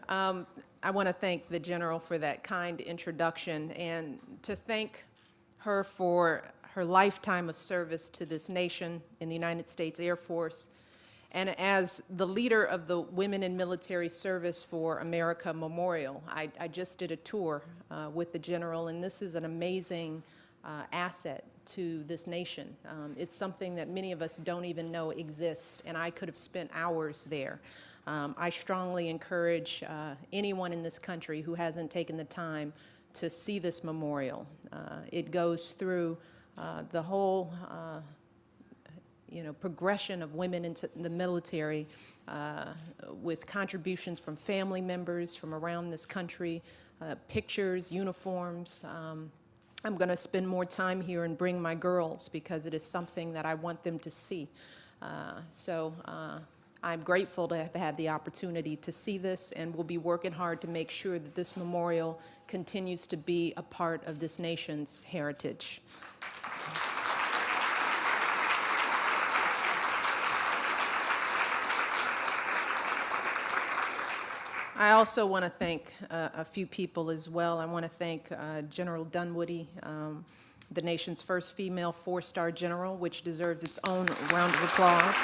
I want to thank the General for that kind introduction and to thank her for her lifetime of service to this nation in the United States Air Force, and as the leader of the Women in Military Service for America Memorial. I just did a tour with the General, and this is an amazing asset to this nation. It's something that many of us don't even know exists, and I could have spent hours there. I strongly encourage anyone in this country who hasn't taken the time to see this memorial. It goes through the whole progression of women into the military with contributions from family members from around this country, pictures, uniforms. I'm going to spend more time here and bring my girls because it is something that I want them to see. I'm grateful to have had the opportunity to see this, and we'll be working hard to make sure that this memorial continues to be a part of this nation's heritage. I also want to thank a few people as well. I want to thank General Dunwoody, the nation's first female four-star general, which deserves its own round of applause.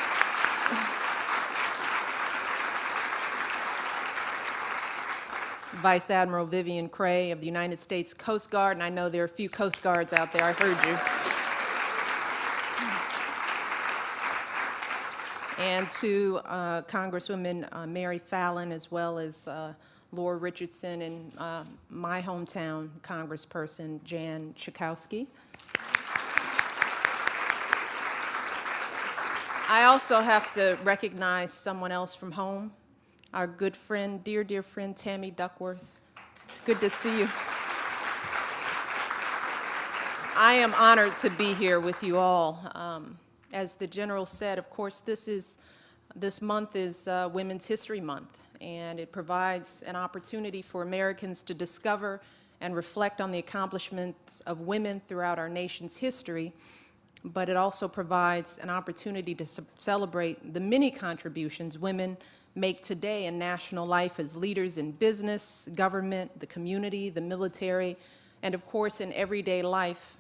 Vice Admiral Vivian Cray of the United States Coast Guard, and I know there are a few Coast Guards out there, I heard you. And to Congresswoman Mary Fallon, as well as Laura Richardson, and my hometown Congressperson Jan Schakowsky. I also have to recognize someone else from home, our good friend, dear friend, Tammy Duckworth. It's good to see you. I am honored to be here with you all. As the General said, of course, this month is Women's History Month, and it provides an opportunity for Americans to discover and reflect on the accomplishments of women throughout our nation's history, but it also provides an opportunity to celebrate the many contributions women make today in national life as leaders in business, government, the community, the military, and of course in everyday life,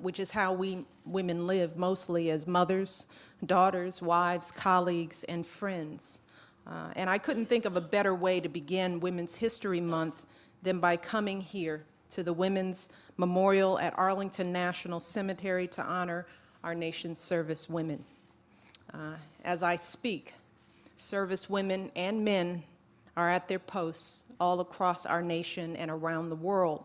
which is how we women live mostly as mothers, daughters, wives, colleagues, and friends. And I couldn't think of a better way to begin Women's History Month than by coming here to the Women's Memorial at Arlington National Cemetery to honor our nation's service women. As I speak, service women and men are at their posts all across our nation and around the world.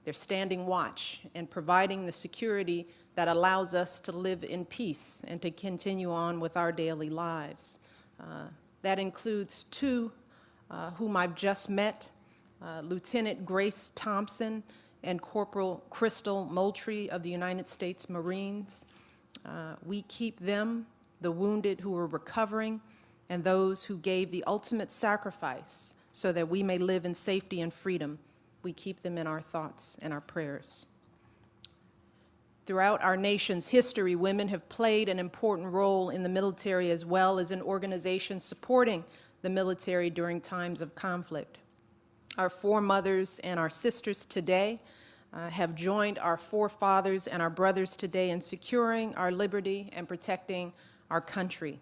They're standing watch and providing the security that allows us to live in peace and to continue on with our daily lives. That includes two whom I've just met, Lieutenant Grace Thompson and Corporal Crystal Moultrie of the United States Marines. We keep them, the wounded who are recovering, and those who gave the ultimate sacrifice so that we may live in safety and freedom. We keep them in our thoughts and our prayers. Throughout our nation's history, women have played an important role in the military as well as in organizations supporting the military during times of conflict. Our foremothers and our sisters today have joined our forefathers and our brothers today in securing our liberty and protecting our country.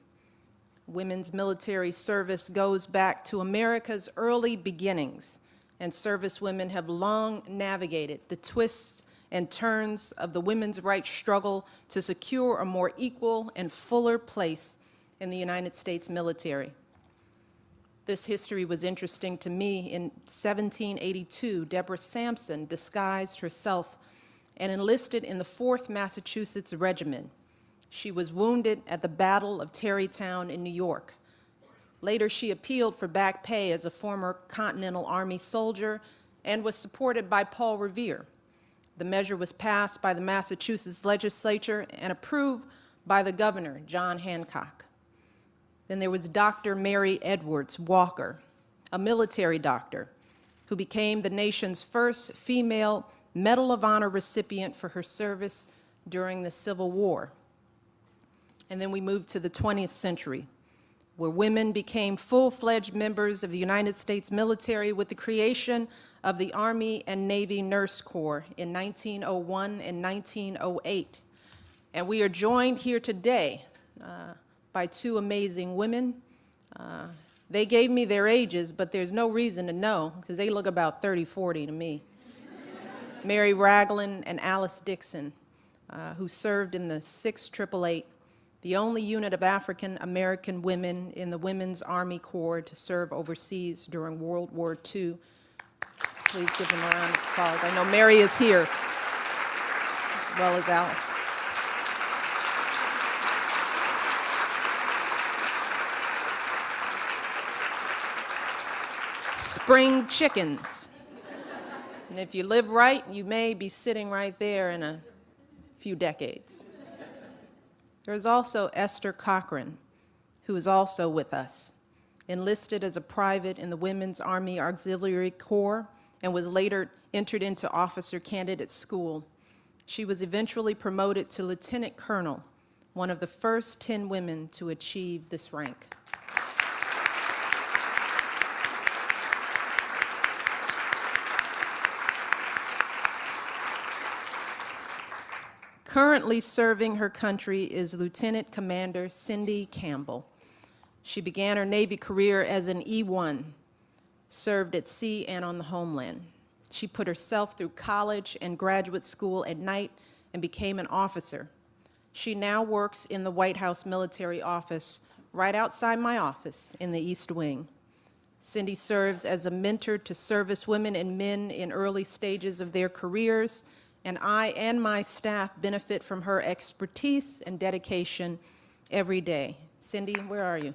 Women's military service goes back to America's early beginnings, and servicewomen have long navigated the twists and turns of the women's rights struggle to secure a more equal and fuller place in the United States military. This history was interesting to me. In 1782, Deborah Sampson disguised herself and enlisted in the 4th Massachusetts Regiment. She was wounded at the Battle of Tarrytown in New York. Later, she appealed for back pay as a former Continental Army soldier and was supported by Paul Revere. The measure was passed by the Massachusetts legislature and approved by the governor, John Hancock. Then there was Dr. Mary Edwards Walker, a military doctor who became the nation's first female Medal of Honor recipient for her service during the Civil War. And then we moved to the 20th century where women became full-fledged members of the United States military with the creation of the Army and Navy Nurse Corps in 1901 and 1908. And we are joined here today by two amazing women. They gave me their ages, but there's no reason to know, because they look about 30, 40 to me. Mary Ragland and Alice Dixon, who served in the 6th the only unit of African-American women in the Women's Army Corps to serve overseas during World War II. So please give them a round of applause. I know Mary is here, as well as Alice. Spring chickens. And if you live right, you may be sitting right there in a few decades. There's also Esther Cochran, who is also with us, enlisted as a private in the Women's Army Auxiliary Corps and was later entered into officer candidate school. She was eventually promoted to lieutenant colonel, one of the first 10 women to achieve this rank. Currently serving her country is Lieutenant Commander Cindy Campbell. She began her Navy career as an E1, served at sea and on the homeland. She put herself through college and graduate school at night and became an officer. She now works in the White House military office right outside my office in the East Wing. Cindy serves as a mentor to servicewomen and men in early stages of their careers, and I and my staff benefit from her expertise and dedication every day. Cindy, where are you?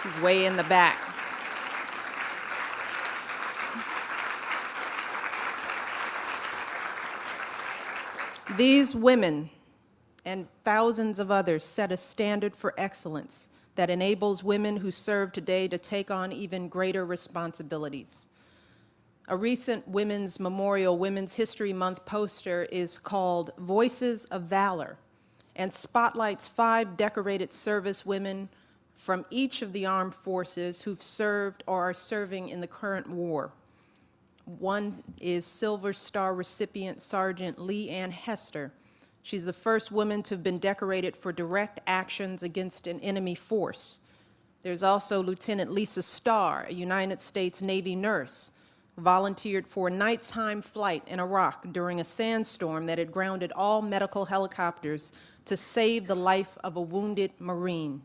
She's way in the back. These women and thousands of others set a standard for excellence that enables women who serve today to take on even greater responsibilities. A recent Women's Memorial Women's History Month poster is called Voices of Valor and spotlights 5 decorated service women from each of the armed forces who've served or are serving in the current war. One is Silver Star recipient Sergeant Lee Ann Hester. She's the first woman to have been decorated for direct actions against an enemy force. There's also Lieutenant Lisa Starr, a United States Navy nurse, volunteered for a nighttime flight in Iraq during a sandstorm that had grounded all medical helicopters to save the life of a wounded Marine.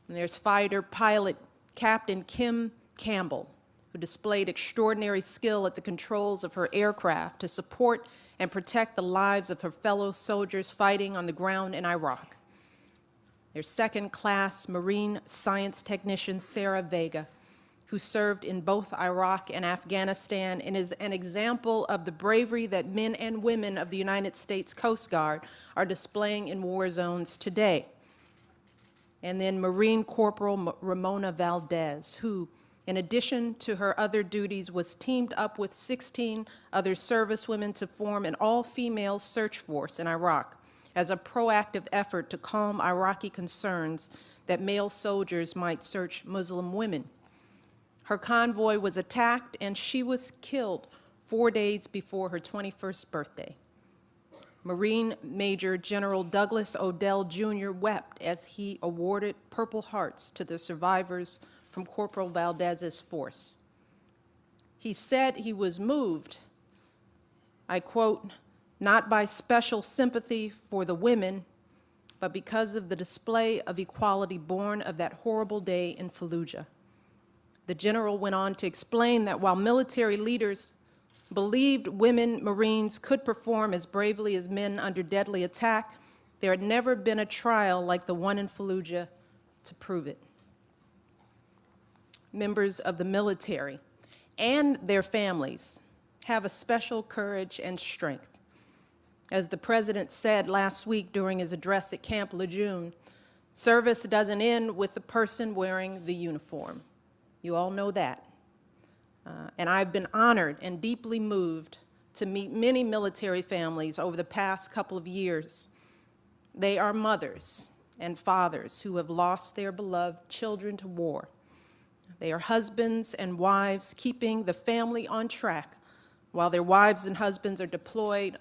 And there's fighter pilot Captain Kim Campbell, who displayed extraordinary skill at the controls of her aircraft to support and protect the lives of her fellow soldiers fighting on the ground in Iraq. There's second-class Marine science technician Sarah Vega, who served in both Iraq and Afghanistan and is an example of the bravery that men and women of the United States Coast Guard are displaying in war zones today. And then Marine Corporal Ramona Valdez, who, in addition to her other duties, was teamed up with 16 other servicewomen to form an all-female search force in Iraq as a proactive effort to calm Iraqi concerns that male soldiers might search Muslim women. Her convoy was attacked, and she was killed 4 days before her 21st birthday. Marine Major General Douglas Odell Jr. wept as he awarded Purple Hearts to the survivors from Corporal Valdez's force. He said he was moved, I quote, "not by special sympathy for the women, but because of the display of equality born of that horrible day in Fallujah." The general went on to explain that while military leaders believed women Marines could perform as bravely as men under deadly attack, there had never been a trial like the one in Fallujah to prove it. Members of the military and their families have a special courage and strength. As the president said last week during his address at Camp Lejeune, service doesn't end with the person wearing the uniform. You all know that. And I've been honored and deeply moved to meet many military families over the past couple of years. They are mothers and fathers who have lost their beloved children to war. They are husbands and wives keeping the family on track while their wives and husbands are deployed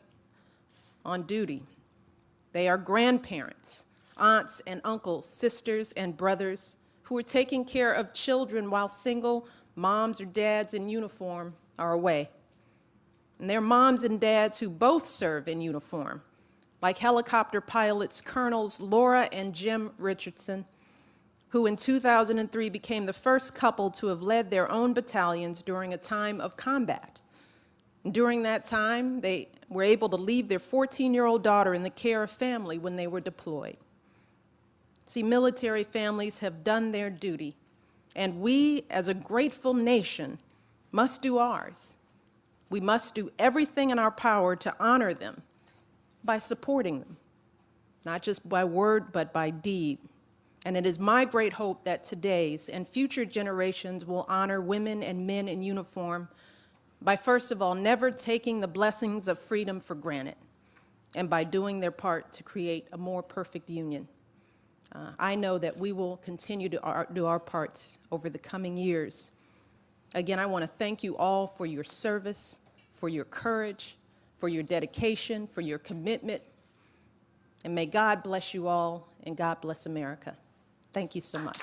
on duty. They are grandparents, aunts and uncles, sisters and brothers who are taking care of children while single moms or dads in uniform are away. And they're moms and dads who both serve in uniform, like helicopter pilots Colonels Laura and Jim Richardson, who in 2003 became the first couple to have led their own battalions during a time of combat. And during that time, they were able to leave their 14-year-old daughter in the care of family when they were deployed. See, military families have done their duty, and we, as a grateful nation, must do ours. We must do everything in our power to honor them by supporting them, not just by word, but by deed. And it is my great hope that today's and future generations will honor women and men in uniform by, first of all, never taking the blessings of freedom for granted, and by doing their part to create a more perfect union. I know that we will continue to do our parts over the coming years. Again, I want to thank you all for your service, for your courage, for your dedication, for your commitment. And may God bless you all, and God bless America. Thank you so much.